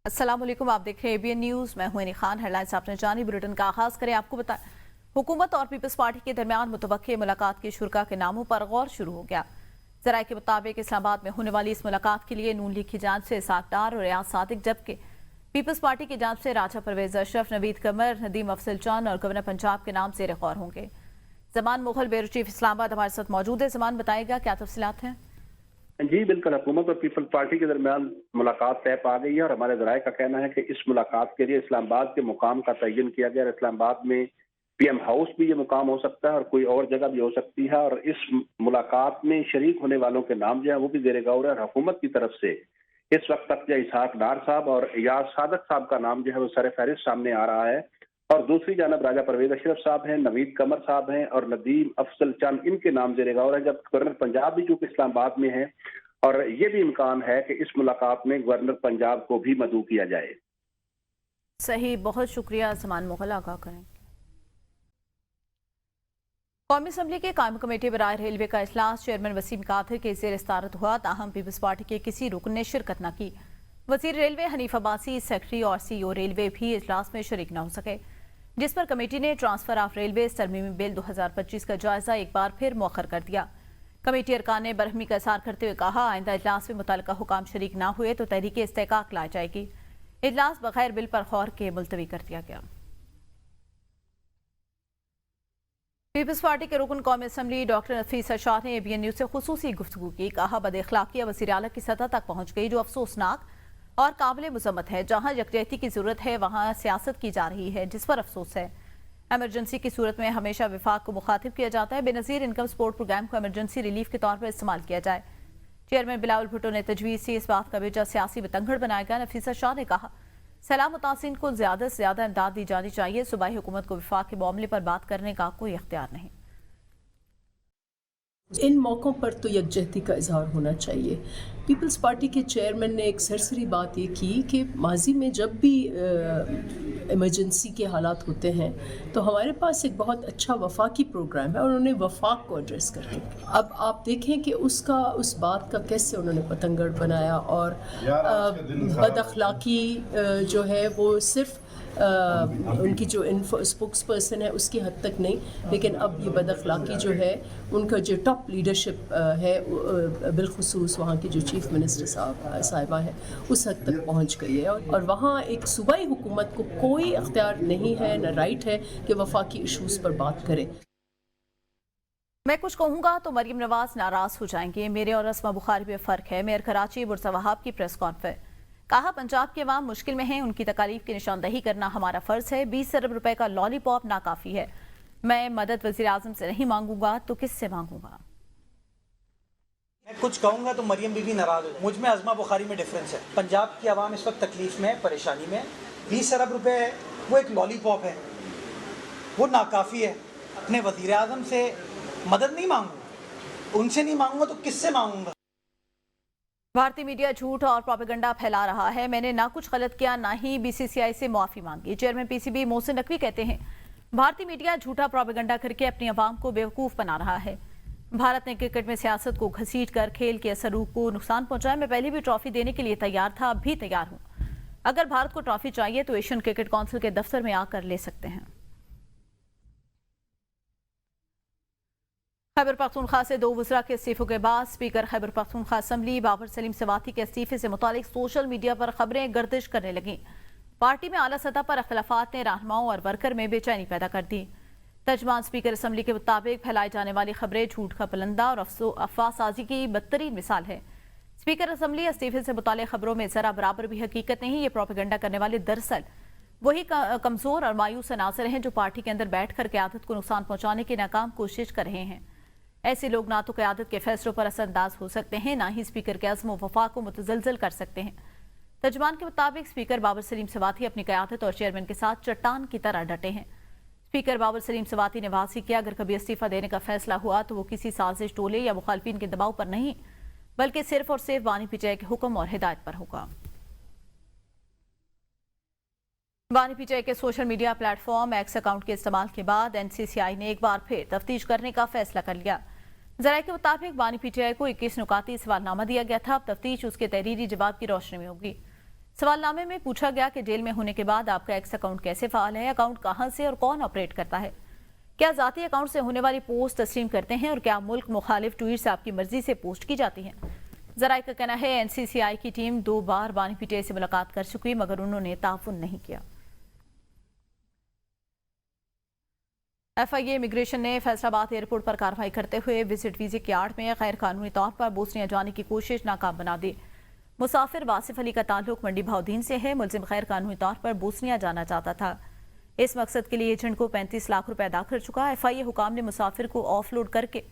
अस्सलाम वालेकुम, आप देख रहे हैं एबीएन न्यूज़। मैं हूं एनी खान। हेडलाइंस आपने जानी, बुलेटिन का आगाज करें। आपको बताएं, हुकूमत और पीपल्स पार्टी के दरमियान मुतवक्के मुलाकात की शुरा के नामों पर गौर शुरू हो गया। जराये के मुताबिक इस्लामाबाद में होने वाली इस मुलाकात के लिए नून लीग की जांच से इसाक डार और रियाज सादिक, जबकि पीपल्स पार्टी की जांच से राजा परवेज अशरफ, नवीद कमर, नदीम अफजल चंद और गवर्नर पंजाब के नाम जेर गौर होंगे। जमान मुगल ब्यूरो चीफ इस्लामाबाद हमारे साथ मौजूद है। जमान, बताएगा क्या तफसीलात हैं? जी बिल्कुल, हुकूमत और पीपल्स पार्टी के दरमियान मुलाकात तय पा गई है और हमारे ज़राए का कहना है कि इस मुलाकात के लिए इस्लामाबाद के मुकाम का तयन किया गया। इस्लामाबाद में पीएम हाउस भी ये मुकाम हो सकता है और कोई और जगह भी हो सकती है, और इस मुलाकात में शरीक होने वालों के नाम जो है वो भी ज़ेर गौर है। और हुकूमत की तरफ से इस वक्त तक जो इसहाक डार साहब और याज सादक साहब का नाम जो है वो सर फहरिस्त सामने आ रहा है, और दूसरी जानब राजा परवेज अशरफ साहब हैं, नवीद कमर साहब हैं और नदीम अफजल चंद, इनके नाम ज़ेर गौर है। जब गवर्नर पंजाब भी चूंकि इस्लामाबाद में है, और ये भी इम्कान है कि इस मुलाकात में गवर्नर पंजाब को भी मदऊ किया जाए। सही, बहुत शुक्रिया जमान मुगल। आगाह करें। कौमी असम्बली के कायम कमेटी बराए रेलवे का इजलास चेयरमैन वसीम कादिर के ज़ेर इस्तारत हुआ, ताहम पीपल्स पार्टी के किसी रुकन ने शिरकत न की। वज़ीर रेलवे हनीफ अब्बासी, सेक्रेटरी और सीईओ रेलवे भी इजलास में शरीक न हो सके, जिस पर कमेटी ने ट्रांसफर ऑफ रेलवे तरमीमी बिल 2025 का जायजा एक बार फिर मौखर कर दिया। कमेटी अरकान ने बरहमी का इज़हार करते हुए कहा, आइंदा इजलास में मुतल्लिका हुकाम शरीक न हुए तो तहरीक इस्तेकाक लाई जाएगी। इजलास बगैर बिल पर गौर के मुलतवी कर दिया गया। पीपल्स पार्टी के रुकन कौमी असम्बली डॉक्टर नफीसा शाह ने एबीएन न्यूज़ से खुसूसी गुफ्तगू की। कहा, बदअखलाकियाँ वज़ीर आला की सतह तक पहुँच गई, जो अफसोसनाक और काबिल मुज़म्मत है। जहाँ यकजहती की जरूरत है वहाँ सियासत की जा रही है, जिस पर अफसोस है। एमरजेंसी की सूरत में हमेशा विफाक को मुखातिब किया जाता है। बेनज़ीर इनकम सपोर्ट प्रोग्राम को एमरजेंसी रिलीफ के तौर पर इस्तेमाल किया जाए। चेयरमैन बिलावल भुट्टो ने तजवीज़ की, इस बात का वजह सियासी बतंगड़ बनाएगा। नफीसा शाह ने कहा, सैलाब मुतासिन को ज़्यादा से ज़्यादा इमदाद दी जानी चाहिए। सूबाई हुकूमत को विफाक के मामले पर बात करने का कोई इख्तियार नहीं। इन मौक़ों पर तो यकजहती का इजहार होना चाहिए। पीपल्स पार्टी के चेयरमैन ने एक सरसरी बात ये की कि माजी में जब भी इमरजेंसी के हालात होते हैं तो हमारे पास एक बहुत अच्छा वफाकी प्रोग्राम है और उन्होंने वफाक को एड्रेस कर दिया। अब आप देखें कि उस बात का कैसे उन्होंने पतंगड़ बनाया, और बदअखलाकी जो है वो सिर्फ उनकी जो स्पोक्स पर्सन है उसकी हद तक नहीं, लेकिन अब ये बदअखलाकी जो है उनका जो टॉप लीडरशिप है बिलखुसूस वहाँ की जो चीफ मिनिस्टर साहिबा है उस हद तक पहुँच गई है, और वहाँ एक सूबाई हुकूमत को कोई इख्तियार नहीं है, न राइट है कि वफाकी इशूज़ पर बात करे। मैं कुछ कहूँगा तो मरीम नवाज नाराज हो जाएंगे। मेरे और अस्मा बुखारी में फ़र्क है। मेयर कराची बुरसा वहाब की प्रेस कॉन्फ्रेंस। कहा, पंजाब के अवाम मुश्किल में हैं, उनकी तकालीफ की निशानदही करना हमारा फ़र्ज है। 20 अरब रुपए का लॉलीपॉप नाकाफ़ी है। मैं मदद वज़ीर आज़म से नहीं मांगूंगा तो किससे मांगूंगा? मैं कुछ कहूँगा तो मरियम बीबी नाराज हो जाए। मुझ में अज़मा बुखारी में डिफरेंस है। पंजाब की आवाम इस वक्त तकलीफ में, परेशानी में। 20 अरब रुपए वो एक लॉलीपॉप है, वो नाकाफ़ी है। अपने वज़ीर आज़म से मदद नहीं मांगूंगा, उनसे नहीं मांगूंगा तो किससे मांगूंगा? भारतीय मीडिया झूठ और प्रोपेगेंडा फैला रहा है। मैंने ना कुछ गलत किया, ना ही बीसीसीआई से मुआफ़ी मांगी। चेयरमैन पीसीबी मोहसिन नकवी कहते हैं, भारतीय मीडिया झूठा प्रोपेगेंडा करके अपनी आवाम को बेवकूफ़ बना रहा है। भारत ने क्रिकेट में सियासत को घसीट कर खेल के असरूप को नुकसान पहुंचाया। मैं पहले भी ट्रॉफी देने के लिए तैयार था, अब भी तैयार हूँ। अगर भारत को ट्रॉफी चाहिए तो एशियन क्रिकेट काउंसिल के दफ्तर में आकर ले सकते हैं। खैबर पख्तूनख्वा से 2 वज़रा के इस्तीफों के बाद स्पीकर खैबर पख्तूनख्वा असम्बली बाबर सलीम सवाती के इस्तीफे से मुतालिक सोशल मीडिया पर खबरें गर्दिश करने लगीं। पार्टी में आला सतह पर अख्तिलाफात ने रहनुमाओं और वर्कर में बेचैनी पैदा कर दी। तर्जमान स्पीकर असम्बली के मुताबिक फैलाई जाने वाली खबरें झूठ का पलंदा और अफवाह साजी की बदतरीन मिसाल है। स्पीकर असम्बली इस्तीफे से मुतालिक खबरों में जरा बराबर भी हकीकत नहीं। ये प्रोपेगेंडा करने वाले दरअसल वही कमजोर और मायूस अनासर हैं जो पार्टी के अंदर बैठ कर क़यादत को नुकसान पहुंचाने की नाकाम कोशिश कर रहे हैं। ऐसे लोग ना तो क़यादत के फैसलों पर असरअंदाज हो सकते हैं, ना ही स्पीकर के अज़्म व वफ़ा को मुतज़लज़ल कर सकते हैं। तर्जमान के मुताबिक स्पीकर बाबर सलीम सवाती अपनी क़यादत और चेयरमैन के साथ चट्टान की तरह डटे हैं। स्पीकर बाबर सलीम सवाती ने वाज़ेह किया, अगर कभी इस्तीफ़ा देने का फैसला हुआ तो वो किसी साजिश टोले या मुखालफिन के दबाव पर नहीं, बल्कि सिर्फ और सिर्फ बानी पीटीआई के हुक्म और हिदायत पर होगा। बानी पीटीआई के social media platform x account के इस्तेमाल के बाद एनसीसीआई ने एक बार फिर तफ्तीश करने का फैसला कर लिया। ज़राए के मुताबिक बानी पीटीआई को 21 नुकाती सवालनामा दिया गया था। अब तफ्तीश उसके तहरीरी जवाब की रोशनी में होगी। सवालनामे में पूछा गया कि जेल में होने के बाद आपका एक्स अकाउंट कैसे फाल है, अकाउंट कहां से और कौन ऑपरेट करता है, क्या जाती अकाउंट से होने वाली पोस्ट तस्लीम करते हैं और क्या मुल्क मुखालिफ ट्वीट्स आपकी मर्जी से पोस्ट की जाती हैं। जराए का कहना है एनसीसीआई की टीम 2 बार बानी पीटीआई से मुलाकात कर चुकी मगर उन्होंने ताउन नहीं किया। एफआईए इमिग्रेशन ने फैसलाबाद एयरपोर्ट पर कार्रवाई करते हुए विजिट वीजे की आड़ में गैर कानूनी तौर पर बोस्निया जाने की कोशिश नाकाम बना दी। मुसाफिर वासिफ अली का ताल्लुक मंडी भाउदीन से है। मुलजिम गैर कानूनी तौर पर बोस्निया जाना चाहता था। इस मकसद के लिए एजेंट को 35 लाख रुपए अदा कर चुका। एफआईए हुकाम ने मुसाफिर को ऑफलोड करके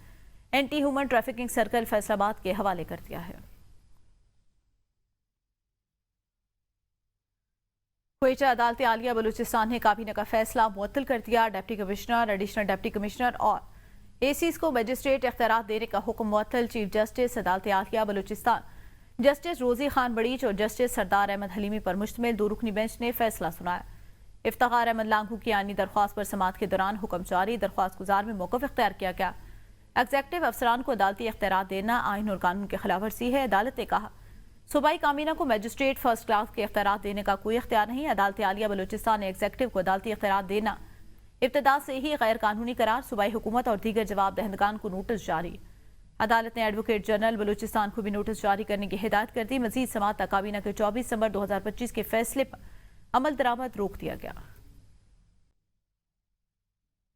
anti human trafficking circle Faisalabad के हवाले कर दिया है। क्वेटा अदालत आलिया बलूचिस्तान ने काबीना का फैसला मुअत्तल कर दिया। Deputy commissioner, additional deputy commissioner और एसीज को मजिस्ट्रेट इख्तियारात देने का हुक्म मुअत्तल। चीफ जस्टिस अदालत आलिया बलूचिस्तान जस्टिस रोजी खान बड़ीच और जस्टिस सरदार अहमद हलीमी पर मुश्तमिल 2 रुकनी बेंच ने फैसला सुनाया। इफ्तिखार अहमद लांगू की आनी दरख्वास्त पर समाअत के दौरान हुक्म जारी, दरख्वास्त गुजार में मौक़िफ़ इख्तियार किया गया। एग्जेक्टिव अफसरान को अदालती इख्तियारात देना आइन और कानून की खिलाफ वर्जी है। अदालत ने कहा सूबाई कामीना को मजिस्ट्रेट फर्स्ट क्लास के इख्तियारात देने का कोई इख्तियार नहीं। अदालत आलिया बलूचिस्तान ने एग्जेक्टिव को अदालती इख्तियारात देना इब्तदा से ही गैर कानूनी करार, सूबाई हुकूमत और दीगर जवाब दहंदगान को नोटिस जारी। अदालत ने एडवोकेट जनरल बलूचिस्तान को भी नोटिस जारी करने की हिदायत कर दी। मजीद समाअत तक काबीना के 24 दिसंबर 2025 के फैसले पर अमल दरामद रोक दिया गया।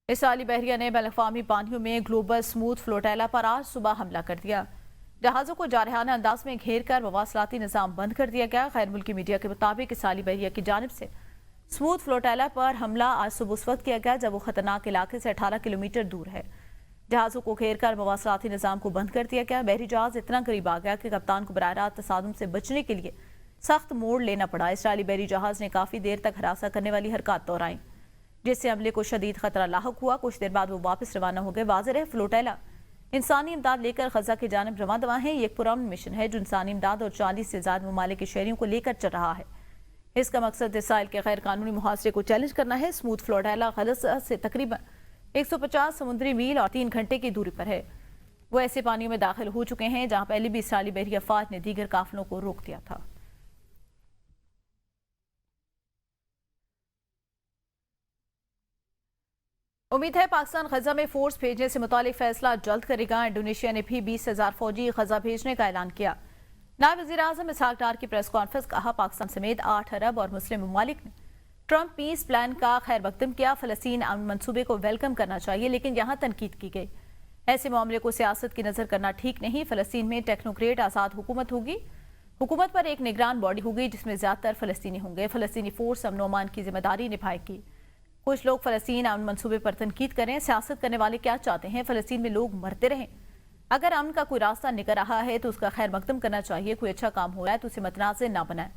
इसराइली बहरिया ने बैनुल-अक़वामी पानियों में ग्लोबल स्मूथ फ्लोटेला पर आज सुबह हमला कर दिया। जहाज़ों को जारहाना अंदाज में घेर कर मवासलाती निज़ाम बंद कर दिया गया। गैर मुल्की मीडिया के मुताबिक इसराइली बहरिया की जानिब से स्मूथ फ्लोटेला पर हमला आज सुबह उस वक्त किया गया जब वो खतरनाक इलाके से 18 किलोमीटर दूर है। जहाज़ों को घेर कर मवासलाती निज़ाम को बंद कर दिया गया। बहरी जहाज इतना करीब आ गया कि कप्तान को बराह रास्त तसादुम से बचने के लिए सख्त मोड़ लेना पड़ा। इसराइली बहरी जहाज ने काफ़ी देर तक हरासा करने वाली हरकत दोहराई जिससे हमले को शदीद खतरा लाहक हुआ। कुछ देर बाद वो वापस रवाना हो गए। वाज़ेह है फ्लोटेला इंसानी इमदाद लेकर गजा की जानिब रवां दवा है। ये एक पुरअमन मिशन है जो इंसानी इमदाद और 40 से ज्यादा ममालिक के शहरियों को लेकर चल रहा है। इसका मकसद इसराइल के गैर कानूनी मुहासरे को चैलेंज करना है। स्मूथ फ्लोटेला गजा से तकरीबन 150 समुद्री मील और 3 घंटे की दूरी पर है। वो ऐसे पानियों में दाखिल हो चुके हैं जहां पहले भी इसराइली बहरी अफवाज ने दीगर काफिलों को रोक दिया था। उम्मीद है पाकिस्तान गजा में फोर्स भेजने से मुतालिक फैसला जल्द करेगा। इंडोनेशिया ने भी 20,000 फौजी गजा भेजने का ऐलान किया। नायब वज़ीर आज़म इसहाक डार की प्रेस कॉन्फ्रेंस कहा पाकिस्तान समेत 8 अरब और मुस्लिम ममालिक ने ट्रंप पीस प्लान का खैर मकदम किया। फ़लस्तीन अमन मंसूबे को वेलकम करना चाहिए लेकिन यहाँ तनकीद की गई। ऐसे मामले को सियासत की नज़र करना ठीक नहीं। फ़लस्तीन में टेक्नोक्रेट आज़ाद हुकूमत होगी। हुकूमत पर एक निगरान बॉडी होगी जिसमें ज़्यादातर फ़लस्तीनी होंगे। फ़लस्तीनी फोर्स अमन अमान की जिम्मेदारी निभाएगी। कुछ लोग फ़लस्तीन अमन मंसूबे पर तनकीद करें। सियासत करने वाले क्या चाहते हैं? फ़लस्तीन में लोग मरते रहें। अगर अमन का कोई रास्ता निकल रहा है तो उसका खैर मकदम करना चाहिए। कोई अच्छा काम हो रहा है तो उसे मतनाज़ ना बनाए।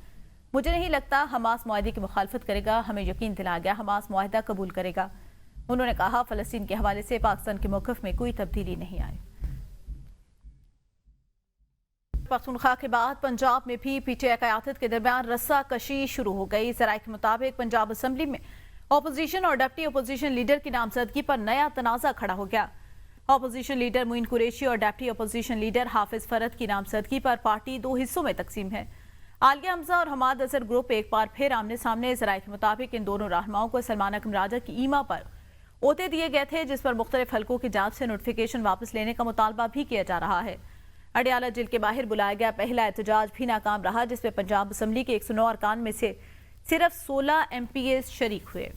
मुझे नहीं लगता हमास मुआहदे की मुखालफत करेगा। हमें यकीन दिलाया गया हमास मुआहदा कबूल करेगा। उन्होंने कहा फ़लस्तीन के हवाले से पाकिस्तान के मौक़िफ़ में कोई तब्दीली नहीं आई। पख्तूनख्वा के बाद पंजाब में भी पीटीआई क़यादत के दरमियान रस्सा कशी शुरू हो गई। ज़राए के मुताबिक पंजाब असम्बली में अपोजिशन और डिप्टी अपोजिशन लीडर की नामजदगी पर नया तनाज़ा खड़ा हो गया। अपोजिशन लीडर मोइन कुरैशी और डिप्टी अपोजिशन लीडर हाफिज फरद की नामजदगी पर पार्टी 2 हिस्सों में तकसीम है। आलिया हमजा और हमाद अजहर ग्रुप एक बार फिर आमने सामने। ज़राए के मुताबिक इन दोनों रहनुमाओं को सलमान अकरम राजा की ईमा पर ओहदे दिए गए थे जिस पर मुख्तलिफ हलकों की जांच से नोटिफिकेशन वापस लेने का मुतालबा भी किया जा रहा है। अडियाला जेल के बाहर बुलाया गया पहला एहतजाज भी नाकाम रहा जिसमें पंजाब असम्बली के 109 अरकान में से सिर्फ 16 MPs शरीक हुए।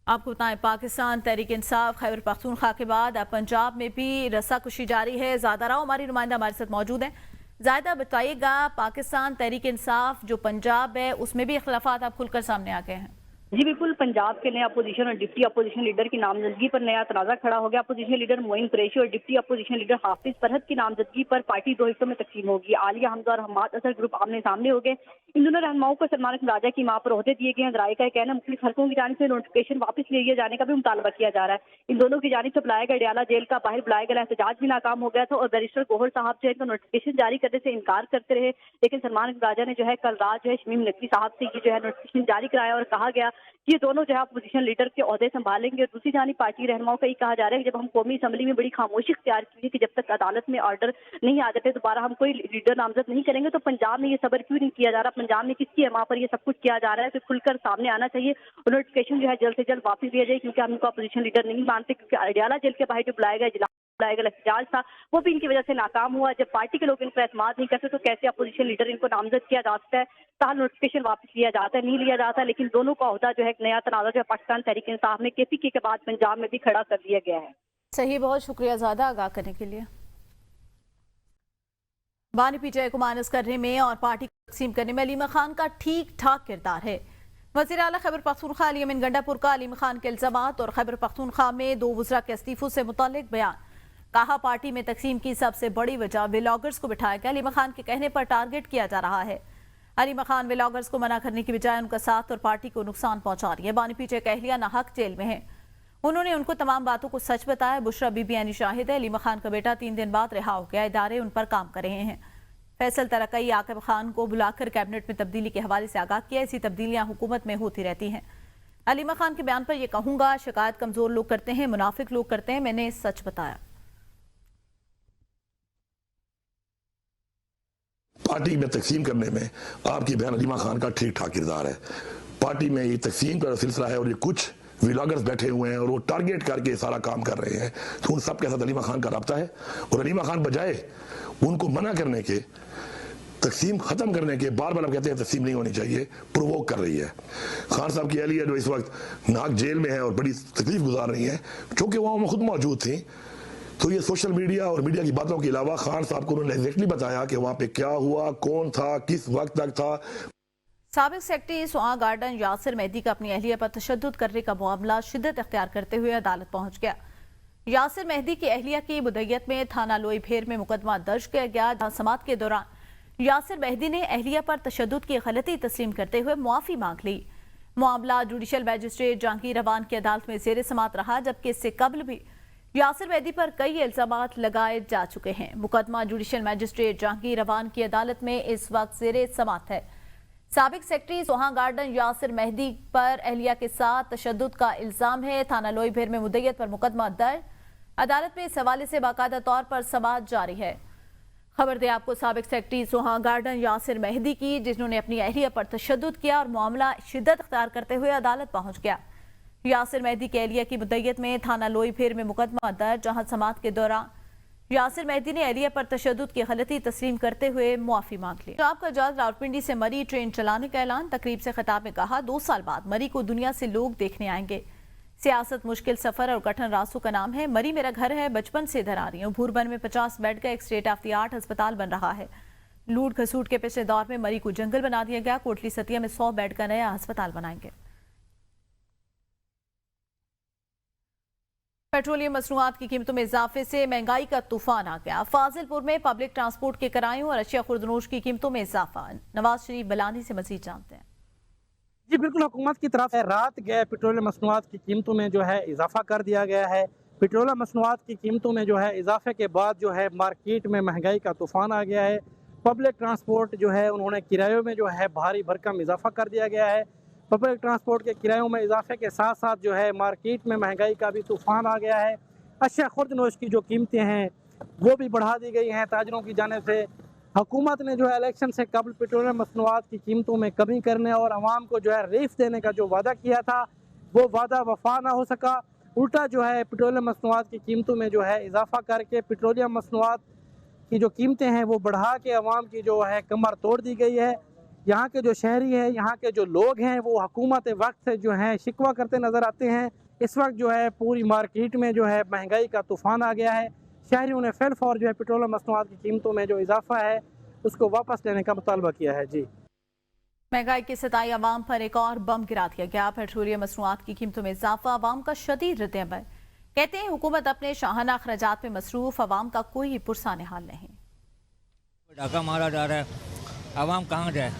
आपको बताएं पाकिस्तान तहरीक इंसाफ खैबर पख्तूनख्वा के बाद अब पंजाब में भी रस्साकुशी जारी है। ज़ायदा राव हमारी नुमाइंदा हमारे साथ मौजूद हैं। ज़ायदा बताइएगा पाकिस्तान तहरीक इंसाफ जो पंजाब है उसमें भी इख्तिलाफात अब खुलकर सामने आ गए हैं। जी बिल्कुल, पंजाब के नए अपोजिशन और डिप्टी अपोजिशन लीडर की नामजदगी पर नया तनाज़ा खड़ा हो गया। अपोजिशन लीडर मोइन कुरैशी और डिप्टी अपोजिशन लीडर हाफिज फरहद की नामजदगी पर पार्टी 2 हिस्सों में तकसीम होगी। आलिया हमजा और हमाद अजहर ग्रुप आमने सामने हो गए। इन दोनों रहनुमाओं को सलमान अकरम राजा की मां पर ओहदे दिए गए हैं। ज़राए का कहना मुख्तलिफ हलकों की जानिब से नोटिफिकेशन वापस लिए जाने का भी मुतालबा किया जा रहा है। इन दोनों की जानिब से बुलाया गया अडियाला जेल का बाहर बुलाया गया एहतजाज भी नाकाम हो गया था और बैरिस्टर गोहर साहब जो है इनका नोटिफिकेशन जारी करने से इनकार करते रहे। लेकिन सलमान अकरम राजा ने जो है कल रात जो है शमीम नकवी साहब से ये जो है नोटिफिकेशन जारी कराया और कहा गया कि ये दोनों जो है अपोजिशन लीडर के ओहदे संभालेंगे। और दूसरी जानिब पार्टी रहनुमाओं का ये कहा जा रहा है कि जब हम कौमी असम्बली में बड़ी खामोशी इख्तियार की है कि जब तक अदालत में ऑर्डर नहीं आ जाते दोबारा हम कोई लीडर नामजद नहीं करेंगे, तो पंजाब में ये सब्र क्यों नहीं किया जा रहा? अपने पंजाब में किसकी है, वहाँ पर ये सब कुछ किया जा रहा है, तो खुलकर सामने आना चाहिए। नोटिफिकेशन जो है जल्द से जल्द वापस लिया जाए, क्योंकि हम इनको अपोजिशन लीडर नहीं मानते, क्योंकि अडयाला जेल के बाहर जो बुलाया गया एहतजाज था वो भी इनकी वजह से नाकाम हुआ। जब पार्टी के लोग इन पर एतमाद नहीं करते तो कैसे अपोजिशन लीडर इनको नामजद किया जा सकता है। ताल नोटिफिकेशन वापस लिया जाता है, नहीं लिया जाता, लेकिन दोनों का ओहदा जो है एक नया तनाज़ा जो है पाकिस्तान तहरीक इंसाफ में KPK के बाद पंजाब में भी खड़ा कर दिया गया है। सही, बहुत शुक्रिया ज़्यादा आगाह करने के लिए। बानी PTI को माइनस करने में और पार्टी को तकसीम करने में अलीमा खान का ठीक ठाक किरदार है। वज़ीर आला खैबर पख्तूनख्वा अली अमीन गंडापुर का अलीमा खान के इल्ज़ामात और खैबर पख्तूनख्वा में 2 वज़रा के इस्तीफों से मुताल्लिक बयान। कहा पार्टी में तकसीम की सबसे बड़ी वजह व्लॉगर्स को बिठाया गया, अलीमा खान के कहने पर टारगेट किया जा रहा है। अलीमा खान व्लॉगर्स को मना करने की बजाय उनका साथ और पार्टी को नुकसान पहुंचा रही है। बानी PTI का अहलिया नाहक जेल में है, उन्होंने उनको तमाम बातों को सच बताया। बुशरा बीबी यानी शाहिद है, अलीमा खान का बेटा 3 दिन बाद रिहा हो गया, इदारे उन पर काम कर रहे हैं। फैसल तरक्की आकिब खान को बुलाकर कैबिनेट में तब्दीली के हवाले से आगाह किया। ऐसी तब्दीलियां हुकूमत में होती रहती हैं। अलीमा खान के बयान पर यह कहूंगा, शिकायत कमजोर लोग करते हैं, मुनाफिक लोग करते हैं, मैंने सच बताया। पार्टी में तकसीम करने में आपकी बहन अलीमा खान का ठीक ठाक किरदार है। पार्टी में ये तकसीम का सिलसिला है और ये कुछ व्लॉगर्स बैठे हुए हैं और वो टारगेट करके सारा काम कर रहे हैं, तो उन सब के साथ अलीमा खान का रब्ता है। और अलीमा खान बजाय उनको मना करने के, तकसीम खत्म करने के, बार बार आप कहते हैं तकसीम नहीं होनी चाहिए, प्रोवोक कर रही है। खान साहब की अहलिया जो इस वक्त नाक जेल में है और बड़ी तकलीफ गुजार रही है, चूंकि वहाँ खुद मौजूद थी, तो ये सोशल मीडिया और मीडिया की बातों के अलावा खान साहब को उन्होंने एग्जैक्टली बताया कि वहाँ पे क्या हुआ, कौन था, किस वक्त तक था। साबिक सेक्रेटरी सुहा गार्डन यासिर मेहदी का अपनी अहलिया पर तशद्दुद करने का मामला शिद्दत अख्तियार करते हुए अदालत पहुंच गया। यासिर मेहदी की अहलिया की मुद्दत में थाना लोई भेर में मुकदमा दर्ज किया गया, जहां समात के दौरान यासिर मेहदी ने अहलिया पर तशद्दुद की गलती तस्लीम करते हुए मुआफी मांग ली। मामला जुडिशल मैजिस्ट्रेट जहांगीर रवान की अदालत में ज़ेर समात रहा, जबकि इससे कबल भी यासिर मेहदी पर कई इल्जामात लगाए जा चुके हैं। मुकदमा जुडिशल मैजिस्ट्रेट जहांगीर रवान की अदालत में इस वक्त ज़ेर समात है। साबिक सेक्रेटरी सुहा गार्डन यासिर मेहदी पर अहलिया के साथ तशद्दुद का इल्जाम है। थाना लोई भेर में मुद्दत पर मुकदमा दर्ज, अदालत में इस हवाले से बाकायदा तौर पर समाअत जारी है। खबर दे आपको साबिक सेक्रेटरी सुहा गार्डन यासिर मेहदी की, जिन्होंने अपनी अहलिया पर तशद्दुद किया और मामला शिद्दत अख्तियार करते हुए अदालत पहुंच गया। यासिर मेहदी के अहलिया की मुद्दत में थाना लोई भेर में मुकदमा दर्ज, जहां समाअत के दौरान यासिर मेहदी ने अहलिया पर तशद्दुद की गलती तस्लीम करते हुए मुआफी मांग ली। पंजाब का जज रावलपिंडी से मरी ट्रेन चलाने का ऐलान। तकरीब से खिताब में कहा, 2 साल बाद मरी को दुनिया से लोग देखने आएंगे। सियासत मुश्किल सफर और कठिन रास्तों का नाम है। मरी मेरा घर है, बचपन से इधर आ रही हूँ। भूरबन में 50 बेड का एक स्टेट ऑफ द आर्ट अस्पताल बन रहा है। लूट घसूट के पिछले दौर में मरी को जंगल बना दिया गया। कोटली सतिया में 100 बेड का नया अस्पताल बनाएंगे। पेट्रोलियम मसनूआत की कीमतों में इजाफे से महंगाई का तूफान आ गया। फाजिलपुर में पब्लिक ट्रांसपोर्ट के किरायों और अशिया खुर्दनोश की कीमतों में इजाफा। नवाज शरीफ बलानी से मजीद जानते हैं। जी बिल्कुल, हुकूमत की तरफ से रात गए पेट्रोलियम मसनूआत की कीमतों में जो है इजाफा कर दिया गया है। पेट्रोलियम मसनूआत की कीमतों में जो है इजाफे के बाद जो है मार्केट में महंगाई का तूफान आ गया है। पब्लिक ट्रांसपोर्ट जो है उन्होंने किरायों में जो है भारी भरकम इजाफा कर दिया गया है। पब्लिक ट्रांसपोर्ट के किरायों में इजाफे के साथ साथ जो है मार्केट में महंगाई का भी तूफान आ गया है। अशिया खुर्दनोश की जो कीमतें हैं वो भी बढ़ा दी गई हैं ताजरों की जानिब से। हुकूमत ने जो है इलेक्शन से कबल पेट्रोलियम मसनूआत की कीमतों में कमी करने और आवाम को जो है रिलीफ देने का जो वादा किया था वो वादा वफा ना हो सका। उल्टा जो है पेट्रोलियम मसनूआत की कीमतों में जो है इजाफा करके पेट्रोलियम मसनूआत की जो कीमतें हैं वो बढ़ा के आवाम की जो है कमर तोड़ दी गई है। यहाँ के जो शहरी हैं, यहाँ के जो लोग हैं वो हुकूमत वक्त से जो है शिकवा करते नज़र आते हैं। इस वक्त जो है पूरी मार्केट में जो है महंगाई का तूफान आ गया है। शहरियों ने फिल फौर जो है पेट्रोलियम मसनूआत की कीमतों में जो इजाफा है उसको वापस लेने का मुतालबा किया है। जी, महंगाई की सताई आवाम पर एक और बम गिरा दिया गया। पेट्रोलियम मसनूआत की कीमतों में इजाफा आवाम का शदीद रद्द-ए-अमल। कहते हैं हुकूमत अपने शाहाना अखराजात में मसरूफ, आवाम का कोई पुरसाने हाल नहीं। डाका मारा जा रहा है, आवाम कहाँ जाए।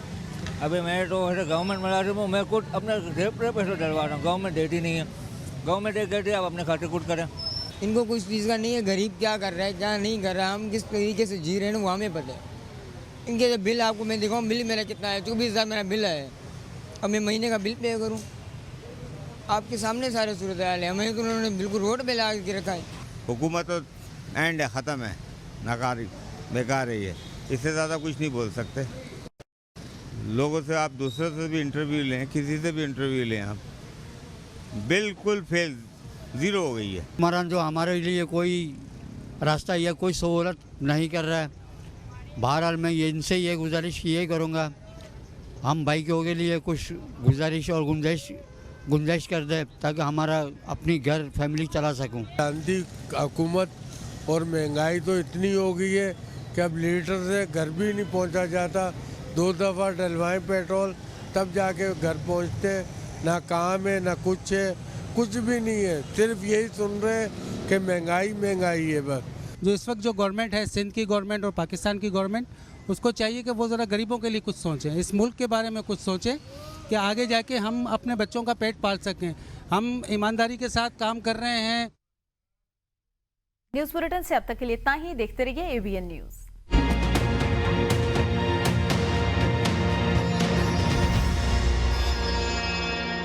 अभी मैं तो गवर्नमेंट मुलाजिम हूँ, मैं खुद अपने जेब पे पैसे डलवा रहा हूँ, गवर्नमेंट देती नहीं है। गवर्नमेंट एक कहती है आप अपने खाते खुद करें। इनको कुछ चीज़ का नहीं है, गरीब क्या कर रहा है क्या नहीं कर रहा है, हम किस तरीके से जी रहे हैं वो हमें पता है। इनके जो बिल आपको मैं दिखाऊँ, बिल मेरा कितना है, 24,000 मेरा बिल है। अब मैं महीने का बिल पे करूँ, आपके सामने सारे सूरत हाल है। हमें तो उन्होंने बिल्कुल रोड पे ला के रखा है। हुकूमत तो एंड है, ख़त्म है, नाकारी बेकार है ये, इससे ज़्यादा कुछ नहीं बोल सकते। लोगों से आप दूसरे से भी इंटरव्यू लें, किसी से भी इंटरव्यू लें, आप बिल्कुल फेल, ज़ीरो हो गई है। हमारा जो हमारे लिए कोई रास्ता या कोई सहूलत नहीं कर रहा है। बहरहाल मैं इनसे ये गुजारिश ये करूँगा, हम भाइयों के लिए कुछ गुजारिश और गुंजाइश कर दे ताकि हमारा अपनी घर फैमिली चला सकूं। आंधी हुकूमत और महंगाई तो इतनी हो गई है कि अब लीटर से घर भी नहीं पहुंचा जाता। 2 दफ़ा डलवाएं पेट्रोल तब जाके घर पहुंचते, ना काम है ना कुछ है, कुछ भी नहीं है। सिर्फ यही सुन रहे हैं कि महंगाई है बस। जो इस वक्त जो गवर्नमेंट है, सिंध की गवर्नमेंट और पाकिस्तान की गवर्नमेंट, उसको चाहिए कि वो ज़रा गरीबों के लिए कुछ सोचें, इस मुल्क के बारे में कुछ सोचें कि आगे जाके हम अपने बच्चों का पेट पाल सकें। हम ईमानदारी के साथ काम कर रहे हैं। न्यूज़ बुलेटिन से अब तक के लिए इतना ही। देखते रहिए ABN न्यूज़।